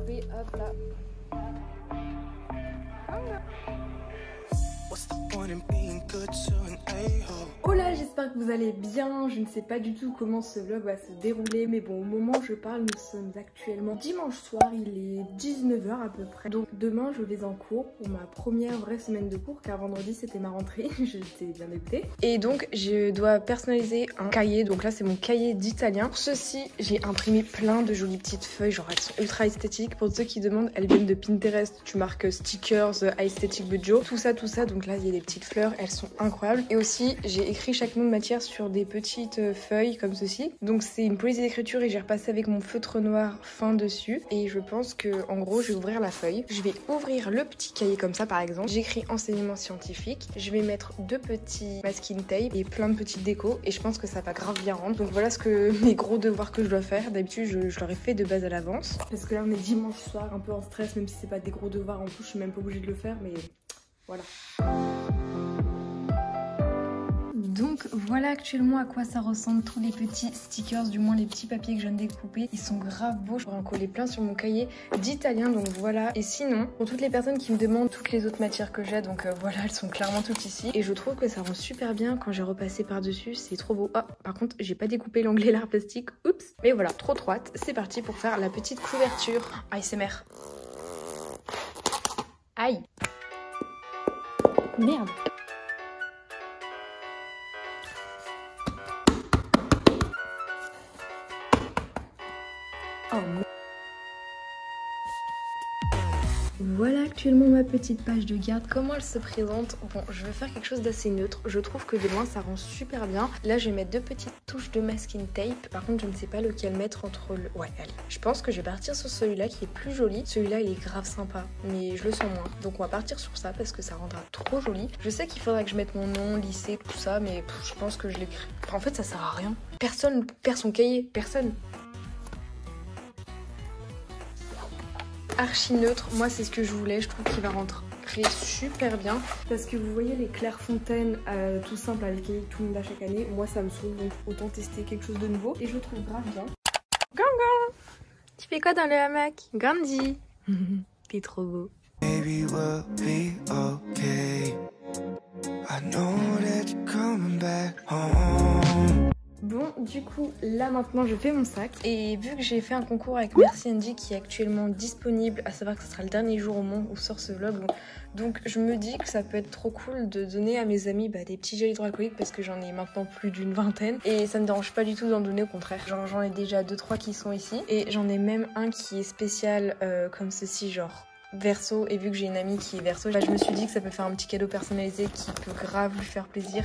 découper, hop là. Hola, j'espère que vous allez bien. Je ne sais pas du tout comment ce vlog va se dérouler, mais bon, au moment où je parle, nous sommes actuellement dimanche soir, il est 19 h à peu près. Donc demain, je vais en cours pour ma première vraie semaine de cours, car vendredi c'était ma rentrée, j'étais bien dégoûtée. Et donc je dois personnaliser un cahier, donc là c'est mon cahier d'italien. Pour ceci, j'ai imprimé plein de jolies petites feuilles, genre elles sont ultra esthétiques. Pour ceux qui demandent, elles viennent de Pinterest, tu marques stickers, aesthetic budget, tout ça, donc là il y a des petites fleurs, elles sont incroyables. Et aussi, j'ai écrit chaque nom de matière sur des petites feuilles comme ceci. Donc c'est une police d'écriture et j'ai repassé avec mon feutre noir fin dessus. Et je pense que en gros, je vais ouvrir la feuille. Je vais ouvrir le petit cahier comme ça par exemple. J'écris enseignement scientifique. Je vais mettre deux petits masking tape et plein de petites décos. Et je pense que ça va grave bien rendre. Donc voilà mes gros devoirs que je dois faire. D'habitude, je leur ai fait de base à l'avance. Parce que là, on est dimanche soir, un peu en stress, même si c'est pas des gros devoirs. En plus, je suis même pas obligée de le faire, mais voilà. Donc voilà actuellement à quoi ça ressemble tous les petits stickers, du moins les petits papiers que je viens de découper. Ils sont grave beaux, je pourrais en coller plein sur mon cahier d'italien, donc voilà. Et sinon, pour toutes les personnes qui me demandent toutes les autres matières que j'ai, donc voilà, elles sont clairement toutes ici. Et je trouve que ça rend super bien quand j'ai repassé par-dessus, c'est trop beau. Ah, par contre, j'ai pas découpé l'onglet l'art plastique, oups. Mais voilà, trop hâte, c'est parti pour faire la petite couverture. ASMR. Aïe. Merde. Oh. Voilà actuellement ma petite page de garde, comment elle se présente. Bon, je vais faire quelque chose d'assez neutre, je trouve que de loin ça rend super bien. Là je vais mettre deux petites touches de masking tape, par contre je ne sais pas lequel mettre entre le... Ouais, allez, je pense que je vais partir sur celui-là qui est plus joli. Celui-là il est grave sympa, mais je le sens moins. Donc on va partir sur ça parce que ça rendra trop joli. Je sais qu'il faudra que je mette mon nom, lycée, tout ça, mais je pense que je l'écris. En fait ça sert à rien. Personne perd son cahier, personne. Archi neutre, moi c'est ce que je voulais, je trouve qu'il va rentrer super bien parce que vous voyez les Clairefontaine tout simple avec lesquels tout le monde a chaque année, moi ça me saoule, donc autant tester quelque chose de nouveau et je le trouve grave bien. Gangan, tu fais quoi dans le hamac? Gandhi. T'es trop beau. Baby, we'll be okay. I know that you're coming back home. Bon, du coup, là maintenant je fais mon sac et vu que j'ai fait un concours avec Merci Andy qui est actuellement disponible, à savoir que ce sera le dernier jour au moment où sort ce vlog, donc je me dis que ça peut être trop cool de donner à mes amis des petits gels hydroalcooliques parce que j'en ai maintenant plus d'une vingtaine et ça me dérange pas du tout d'en donner, au contraire. Genre j'en ai déjà 2-3 qui sont ici et j'en ai même un qui est spécial comme ceci, genre Verseau, et vu que j'ai une amie qui est Verseau, je me suis dit que ça peut faire un petit cadeau personnalisé qui peut grave lui faire plaisir.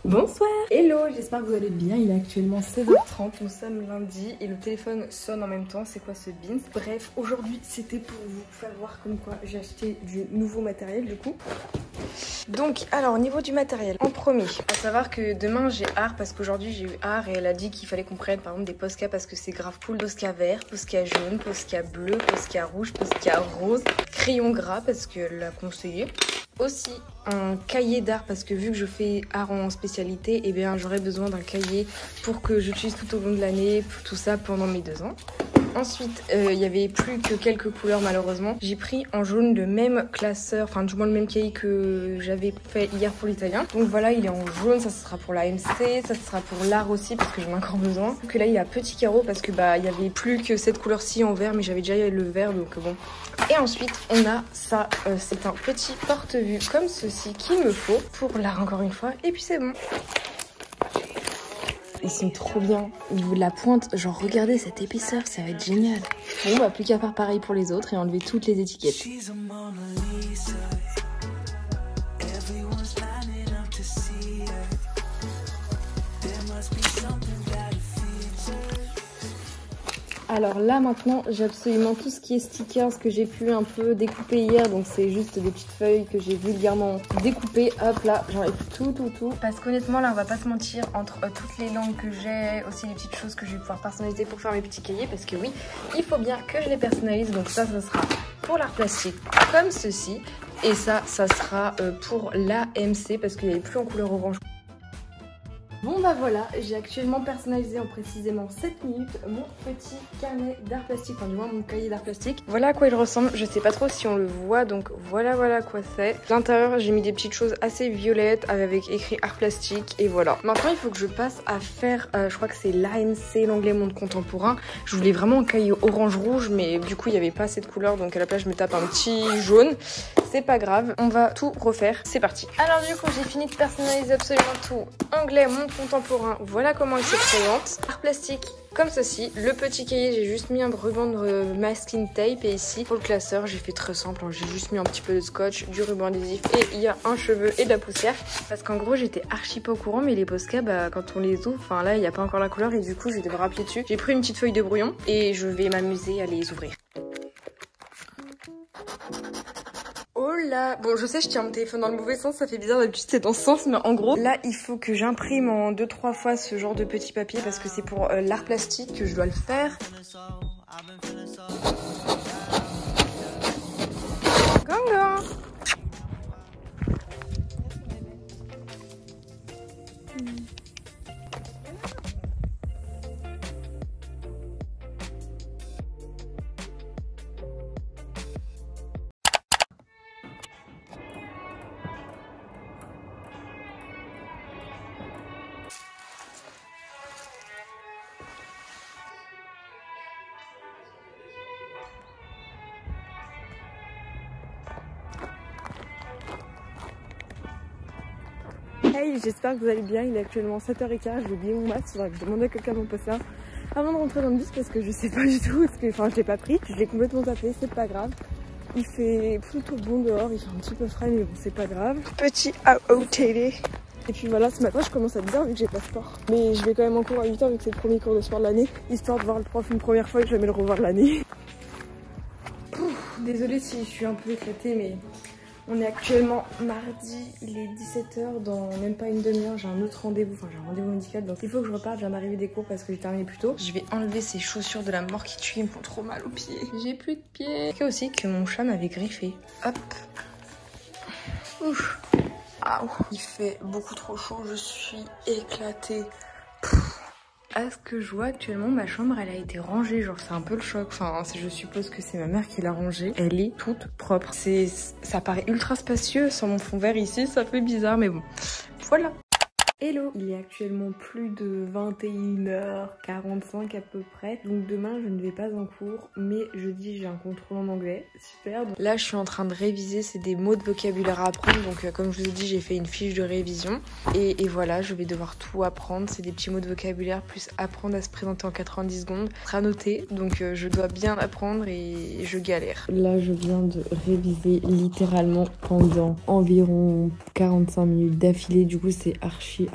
Bonsoir. Hello, j'espère que vous allez bien. Il est actuellement 16h30, nous sommes lundi et le téléphone sonne en même temps. C'est quoi ce beans? Bref, aujourd'hui c'était pour vous faire voir comme quoi j'ai acheté du nouveau matériel du coup. Donc alors au niveau du matériel, en premier, à savoir que demain j'ai art parce qu'aujourd'hui j'ai eu art et elle a dit qu'il fallait qu'on prenne par exemple des Posca parce que c'est grave cool. Posca vert, Posca jaune, Posca bleu, Posca rouge, Posca rose, crayon gras parce qu'elle l'a conseillé. Aussi un cahier d'art parce que vu que je fais art en spécialité, eh bien j'aurais besoin d'un cahier pour que j'utilise tout au long de l'année, tout ça pendant mes 2 ans. Ensuite, il n'y avait plus que quelques couleurs malheureusement. J'ai pris en jaune le même classeur, enfin du moins le même cahier que j'avais fait hier pour l'italien. Donc voilà, il est en jaune, ça sera pour la MC, ça sera pour l'art aussi parce que j'en ai encore besoin. Donc là, il a petit carreau parce que il n'y avait plus que cette couleur-ci en vert, mais j'avais déjà le vert donc bon. Et ensuite, on a ça, c'est un petit porte-vue comme ceci qu'il me faut pour l'art encore une fois. Et puis c'est bon. Ils sont trop bien. Au niveau de la pointe, genre regardez cette épaisseur, ça va être génial. Bon bah plus qu'à faire pareil pour les autres et enlever toutes les étiquettes. Alors là maintenant j'ai absolument tout ce qui est stickers que j'ai pu un peu découper hier, donc c'est juste des petites feuilles que j'ai vulgairement découpées. Hop là, j'enlève tout. Parce qu'honnêtement là on va pas se mentir, entre toutes les langues que j'ai, aussi les petites choses que je vais pouvoir personnaliser pour faire mes petits cahiers, parce que oui, il faut bien que je les personnalise, donc ça sera pour l'art plastique comme ceci. Et ça sera pour l'AMC parce qu'il n'y avait plus en couleur orange. Bon bah voilà, j'ai actuellement personnalisé en précisément 7 minutes mon petit carnet d'art plastique, enfin du moins mon cahier d'art plastique. Voilà à quoi il ressemble, je sais pas trop si on le voit, donc voilà quoi c'est. À l'intérieur j'ai mis des petites choses assez violettes avec écrit art plastique et voilà. Maintenant il faut que je passe à faire, je crois que c'est l'AMC, l'anglais monde contemporain. Je voulais vraiment un cahier orange-rouge mais du coup il n'y avait pas assez de couleurs donc à la place je me tape un petit jaune. C'est pas grave, on va tout refaire, c'est parti. Alors du coup j'ai fini de personnaliser absolument tout. Anglais, monde contemporain, voilà comment il se présente. Art plastique comme ceci. Le petit cahier, j'ai juste mis un ruban de masking tape et ici pour le classeur j'ai fait très simple, hein. J'ai juste mis un petit peu de scotch, du ruban adhésif et il y a un cheveu et de la poussière. Parce qu'en gros j'étais archi pas au courant mais les Posca bah, quand on les ouvre, enfin là il n'y a pas encore la couleur et du coup je vais devoir appuyer dessus. J'ai pris une petite feuille de brouillon et je vais m'amuser à les ouvrir. Oh là, bon je sais je tiens mon téléphone dans le mauvais sens, ça fait bizarre, d'habitude c'est dans ce sens, mais en gros là il faut que j'imprime en 2-3 fois ce genre de petit papier parce que c'est pour l'art plastique que je dois le faire. Ganga. Hey, j'espère que vous allez bien, il est actuellement 7h15, j'ai oublié mon masque, il faudra que je demande à quelqu'un de mon poste ça avant de rentrer dans le bus parce que je sais pas du tout, parce que enfin je l'ai pas pris, je l'ai complètement tapé, c'est pas grave. Il fait plutôt bon dehors, il fait un petit peu frais mais bon c'est pas grave. Petit AOTD. Et puis voilà, ce matin je commence à 10h vu que j'ai pas sport. Mais je vais quand même en cours à 8h vu que c'est le premier cours de sport de l'année, histoire de voir le prof une première fois et jamais le revoir de l'année. Désolée si je suis un peu éclatée mais... On est actuellement mardi, il est 17h, dans même pas une demi-heure, j'ai un autre rendez-vous, enfin j'ai un rendez-vous médical, donc il faut que je reparte, je viens d'arriver des cours parce que j'ai terminé plus tôt. Je vais enlever ces chaussures de la mort qui tuent, ils me font trop mal aux pieds. J'ai plus de pieds. C'est aussi que mon chat m'avait griffé. Hop. Ouf. Ah, il fait beaucoup trop chaud, je suis éclatée. À ce que je vois actuellement, ma chambre elle a été rangée, genre c'est un peu le choc, enfin je suppose que c'est ma mère qui l'a rangée. Elle est toute propre, ça paraît ultra spacieux, sans mon fond vert ici ça fait bizarre mais bon, voilà. Hello, il est actuellement plus de 21h45 à peu près, donc demain je ne vais pas en cours, mais jeudi j'ai un contrôle en anglais, super. Donc là je suis en train de réviser, c'est des mots de vocabulaire à apprendre, donc comme je vous ai dit j'ai fait une fiche de révision, et voilà je vais devoir tout apprendre, c'est des petits mots de vocabulaire plus apprendre à se présenter en 90 secondes, à noter, donc je dois bien apprendre et je galère. Là je viens de réviser littéralement pendant environ 45 minutes d'affilée, du coup c'est archi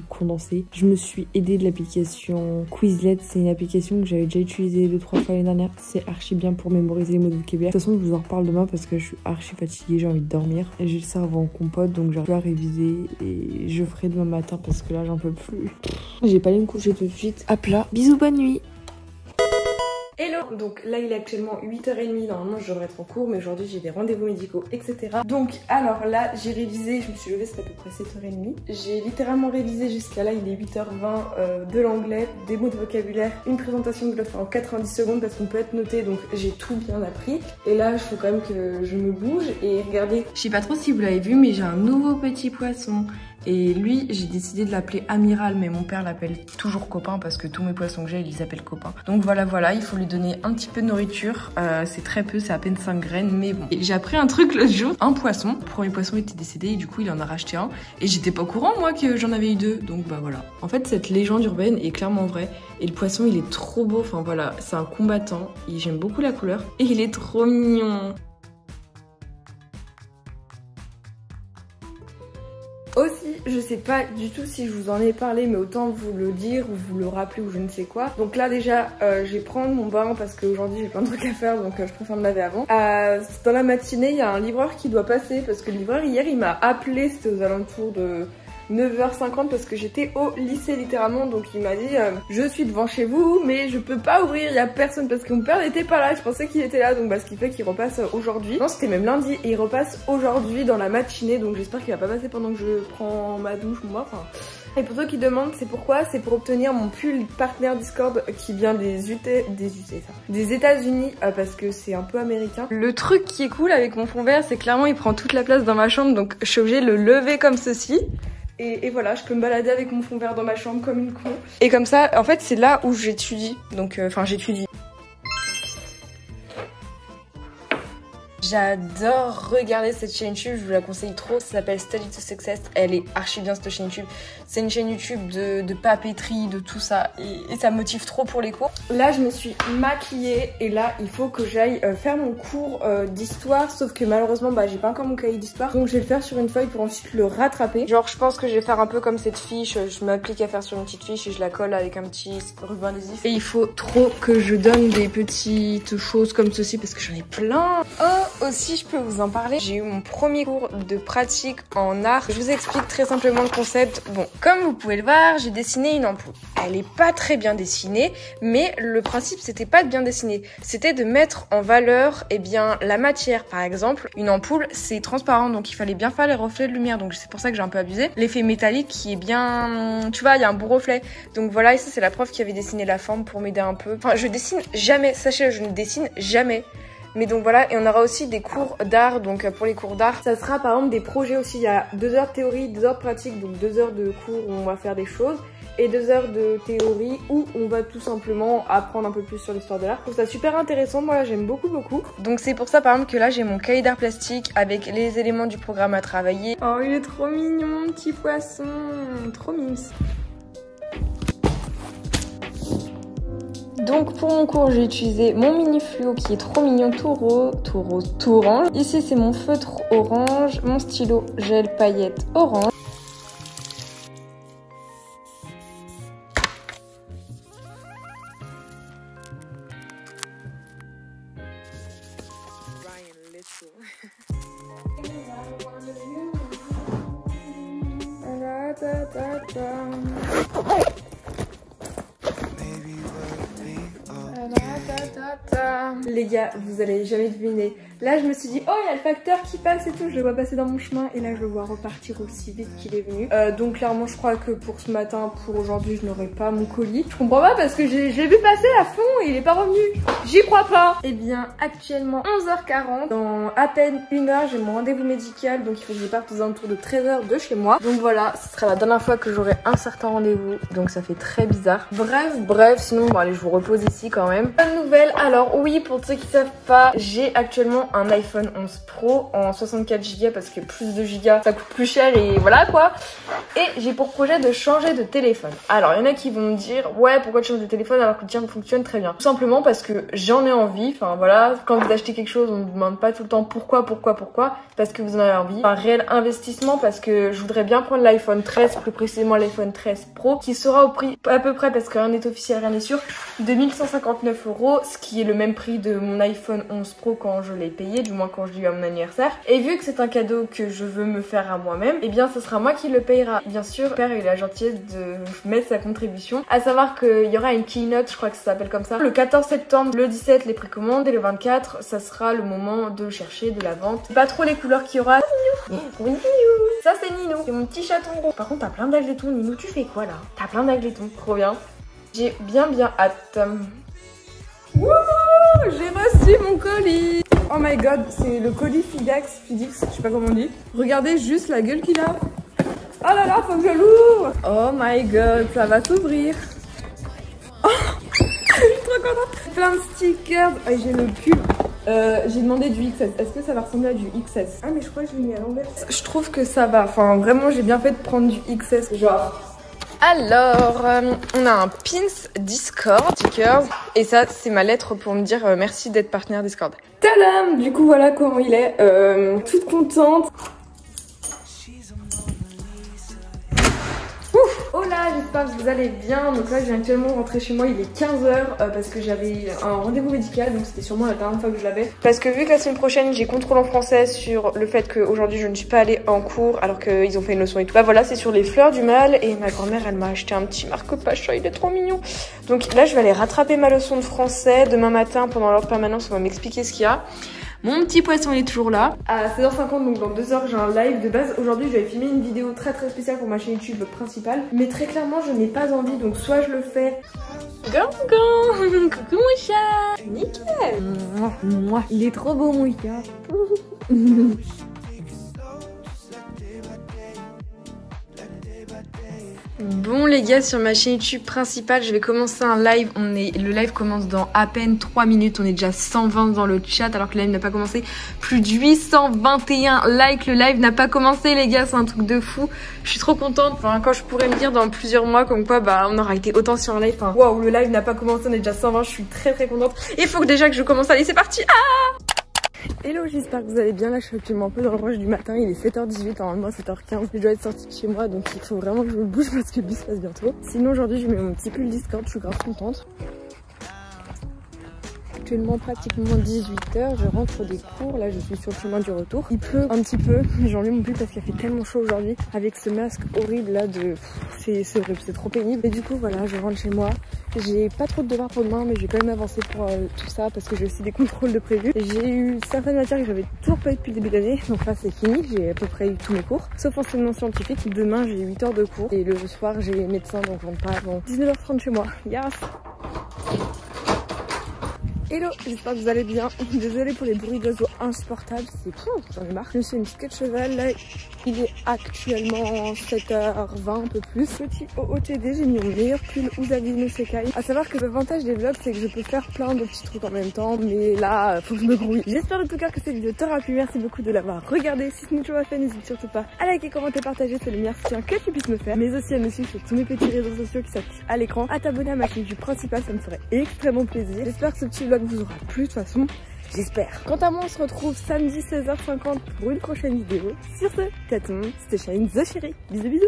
condensé. Je me suis aidée de l'application Quizlet, c'est une application que j'avais déjà utilisée 2-3 fois l'année dernière. C'est archi bien pour mémoriser les mots de vocabulaire. De toute façon, je vous en reparle demain parce que je suis archi fatiguée, j'ai envie de dormir. J'ai le cerveau en compote donc j'arrive à réviser et je ferai demain matin parce que là j'en peux plus. J'ai pas allé me coucher tout de suite. À plat. Bisous, bonne nuit. Hello, donc là il est actuellement 8h30, normalement je devrais être en cours mais aujourd'hui j'ai des rendez-vous médicaux etc. Donc alors là j'ai révisé, je me suis levée, c'était à peu près 7h30. J'ai littéralement révisé jusqu'à là, il est 8h20 de l'anglais, des mots de vocabulaire, une présentation que je dois faire en 90 secondes parce qu'on peut être noté donc j'ai tout bien appris. Et là il faut quand même que je me bouge et regardez, je sais pas trop si vous l'avez vu mais j'ai un nouveau petit poisson. Et lui, j'ai décidé de l'appeler Amiral, mais mon père l'appelle toujours Copain parce que tous mes poissons que j'ai, ils s'appellent Copain. Donc voilà, il faut lui donner un petit peu de nourriture. C'est très peu, c'est à peine 5 graines, mais bon. J'ai appris un truc l'autre jour, un poisson. Le premier poisson était décédé et du coup, il en a racheté un. Et j'étais pas au courant, moi, que j'en avais eu 2. Donc bah voilà. En fait, cette légende urbaine est clairement vraie. Et le poisson, il est trop beau. Enfin voilà, c'est un combattant. J'aime beaucoup la couleur. Et il est trop mignon. Aussi, je sais pas du tout si je vous en ai parlé, mais autant vous le dire ou vous le rappeler ou je ne sais quoi. Donc là déjà, je vais prendre mon bain parce qu'aujourd'hui j'ai plein de trucs à faire, donc je préfère me laver avant. Dans la matinée, il y a un livreur qui doit passer parce que le livreur hier il m'a appelé, c'était aux alentours de 9h50 parce que j'étais au lycée littéralement. Donc il m'a dit je suis devant chez vous mais je peux pas ouvrir, il y a personne parce que mon père n'était pas là. Je pensais qu'il était là, donc bah, ce qui fait qu'il repasse aujourd'hui. Non, c'était même lundi et il repasse aujourd'hui dans la matinée, donc j'espère qu'il va pas passer pendant que je prends ma douche moi. Enfin... Et pour ceux qui demandent c'est pourquoi, c'est pour obtenir mon pull partenaire Discord qui vient des États-Unis parce que c'est un peu américain. Le truc qui est cool avec mon fond vert, c'est clairement il prend toute la place dans ma chambre, donc je suis obligée de le lever comme ceci. Et voilà, je peux me balader avec mon fond vert dans ma chambre comme une con. Et comme ça, en fait, c'est là où j'étudie. Donc, enfin, j'étudie. J'adore regarder cette chaîne YouTube, je vous la conseille trop, ça s'appelle Study to Success, elle est archi bien cette chaîne YouTube. C'est une chaîne YouTube de papeterie, de tout ça, et ça me motive trop pour les cours. Là je me suis maquillée et là il faut que j'aille faire mon cours d'histoire, sauf que malheureusement bah j'ai pas encore mon cahier d'histoire, donc je vais le faire sur une feuille pour ensuite le rattraper. Genre je pense que je vais faire un peu comme cette fiche, je m'applique à faire sur une petite fiche et je la colle avec un petit ruban adhésif. Et il faut trop que je donne des petites choses comme ceci parce que j'en ai plein. Oh, aussi je peux vous en parler, j'ai eu mon premier cours de pratique en art. Je vous explique très simplement le concept. Bon, comme vous pouvez le voir, j'ai dessiné une ampoule. Elle est pas très bien dessinée, mais le principe c'était pas de bien dessiner, c'était de mettre en valeur bien la matière. Par exemple, une ampoule c'est transparent, donc il fallait bien faire les reflets de lumière, donc c'est pour ça que j'ai un peu abusé. L'effet métallique qui est bien, tu vois, il y a un beau reflet. Donc voilà, et ça c'est la prof qui avait dessiné la forme pour m'aider un peu. Enfin, je dessine jamais, sachez-le, je ne dessine jamais. Mais donc voilà, et on aura aussi des cours d'art, donc pour les cours d'art, ça sera par exemple des projets aussi, il y a 2 heures de théorie, 2 heures de pratique, donc 2 heures de cours où on va faire des choses, et 2 heures de théorie où on va tout simplement apprendre un peu plus sur l'histoire de l'art. Je trouve ça super intéressant, moi j'aime beaucoup. Donc c'est pour ça par exemple que là j'ai mon cahier d'art plastique avec les éléments du programme à travailler. Oh il est trop mignon mon petit poisson, trop mimes. Donc pour mon cours, j'ai utilisé mon mini fluo qui est trop mignon, tout rose, tout orange. Ici c'est mon feutre orange, mon stylo gel paillettes orange. Les gars, vous allez jamais deviner. Là, je me suis dit, oh, il y a le facteur qui passe et tout. Je le vois passer dans mon chemin et là, je le vois repartir aussi vite qu'il est venu. Donc, clairement, je crois que pour ce matin, pour aujourd'hui, je n'aurai pas mon colis. Je comprends pas parce que j'ai vu passer à fond et il est pas revenu. J'y crois pas. Eh bien, actuellement, 11h40. Dans à peine 1 heure, j'ai mon rendez-vous médical. Donc, il faut que je parte aux alentours de 13h de chez moi. Donc, voilà, ce sera la dernière fois que j'aurai un certain rendez-vous. Donc, ça fait très bizarre. Bref, sinon, bon, allez, je vous repose ici quand même. Bonne nouvelle. Alors, oui, pour ceux qui savent pas, j'ai actuellement un iPhone 11 Pro en 64 Go parce que plus de gigas ça coûte plus cher et voilà quoi. Et j'ai pour projet de changer de téléphone. Alors il y en a qui vont me dire ouais pourquoi tu changes de téléphone alors que le tien fonctionne très bien. Tout simplement parce que j'en ai envie, enfin voilà, quand vous achetez quelque chose on ne vous demande pas tout le temps pourquoi, parce que vous en avez envie. Un réel investissement parce que je voudrais bien prendre l'iPhone 13, plus précisément l'iPhone 13 Pro qui sera au prix à peu près parce que rien n'est officiel, rien n'est sûr, de 1159 €, ce qui est le même prix de mon iPhone 11 Pro quand je l'ai payé, du moins quand je l'ai eu à mon anniversaire. Et vu que c'est un cadeau que je veux me faire à moi-même, et bien ce sera moi qui le payera. Bien sûr, le père a eu la gentillesse de mettre sa contribution. À savoir qu'il y aura une keynote, je crois que ça s'appelle comme ça, le 14 septembre, le 17 les précommandes et le 24 ça sera le moment de chercher de la vente. C'est pas trop les couleurs qu'il y aura. Ninou. Ça c'est Ninou, c'est mon petit chaton gros. Par contre t'as plein d'agletons Ninou, tu fais quoi là? T'as plein d'agletons, trop bien. J'ai bien hâte. Wouh, j'ai reçu mon colis. Oh my god, c'est le colis Fidix, je sais pas comment on dit. Regardez juste la gueule qu'il a. Oh là là, faut que je l'ouvre. Oh my god, ça va s'ouvrir. Oh, je suis trop contente. Plein de stickers. Oh, j'ai le pull. J'ai demandé du XS. Est-ce que ça va ressembler à du XS? Ah mais je crois que je l'ai mis à l'envers. Je trouve que ça va. Enfin vraiment, j'ai bien fait de prendre du XS. Genre... Alors, on a un pins Discord, stickers, et ça c'est ma lettre pour me dire merci d'être partenaire Discord. Tadam! Du coup voilà comment il est, toute contente. Ouf! Oh là, j'espère j'espère que vous allez bien. Donc là je viens actuellement rentrer chez moi, il est 15h parce que j'avais un rendez-vous médical, donc c'était sûrement la dernière fois que je l'avais. Parce que vu que la semaine prochaine j'ai contrôle en français sur le fait qu'aujourd'hui je ne suis pas allée en cours alors qu'ils ont fait une leçon et tout. Bah voilà, c'est sur les fleurs du mal et ma grand-mère elle m'a acheté un petit marque-page, il est trop mignon. Donc là je vais aller rattraper ma leçon de français. Demain matin pendant l'heure de permanence on va m'expliquer ce qu'il y a. Mon petit poisson il est toujours là. À 16h50, donc dans 2 heures, j'ai un live de base. Aujourd'hui, je vais filmer une vidéo très spéciale pour ma chaîne YouTube principale. Mais très clairement, je n'ai pas envie, donc soit je le fais. Coucou mon chat. Nickel. Moi, il est trop beau mon chat. Bon les gars, sur ma chaîne YouTube principale, je vais commencer un live. Le live commence dans à peine 3 minutes. On est déjà 120 dans le chat alors que le live n'a pas commencé. Plus de 821 likes. Le live n'a pas commencé les gars, c'est un truc de fou. Je suis trop contente. Enfin, quand je pourrais me dire dans plusieurs mois comme quoi bah on aura été autant sur un live. Enfin, waouh, le live n'a pas commencé, on est déjà 120. Je suis très contente. Et il faut que déjà que je commence. Allez, c'est parti. Ah! Hello, j'espère que vous allez bien. Là, je suis actuellement un peu dans le rush du matin. Il est 7h18, normalement 7h15. Je dois être sortie de chez moi, donc il faut vraiment que je me bouge parce que le bus passe bientôt. Sinon, aujourd'hui, je mets mon petit pull Discord. Je suis grave contente. Actuellement pratiquement 18h, je rentre des cours, là je suis sur le chemin du retour. Il pleut un petit peu, j'ai enlevé mon pull parce qu'il a fait tellement chaud aujourd'hui avec ce masque horrible là de... C'est horrible, c'est trop pénible. Et du coup voilà, je rentre chez moi. J'ai pas trop de devoirs pour demain mais je vais quand même avancer pour tout ça parce que j'ai aussi des contrôles de prévus. J'ai eu certaines matières que j'avais toujours pas eu depuis le début d'année, donc là c'est fini, j'ai à peu près eu tous mes cours. Sauf enseignement scientifique, demain j'ai 8 heures de cours et le soir j'ai médecin donc je rentre pas avant 19h30 chez moi. Yes. Hello, j'espère que vous allez bien. Désolée pour les bruits d'oiseaux insupportables, c'est j'en ai marre. Je suis une petite queue de cheval, là il est actuellement 7h20 un peu plus. Petit OOTD, j'ai mis mon meilleur pull Usavi no Sekai. À savoir que l'avantage des vlogs c'est que je peux faire plein de petits trucs en même temps, mais là faut que je me grouille. J'espère de tout cœur que cette vidéo t'aura plu, merci beaucoup de l'avoir regardée. Si ce n'est toujours pas fait, n'hésite surtout pas à liker, commenter, partager, c'est le meilleur soutien que tu puisses me faire. Mais aussi à me suivre sur tous mes petits réseaux sociaux qui s'affichent à l'écran, à t'abonner à ma chaîne YouTube principale, ça me ferait extrêmement plaisir. J'espère que ce petit vlog vous aura plu de toute façon, j'espère. Quant à moi, on se retrouve samedi 16h50 pour une prochaine vidéo. Sur ce, c'était Shine the Chérie. Bisous bisous.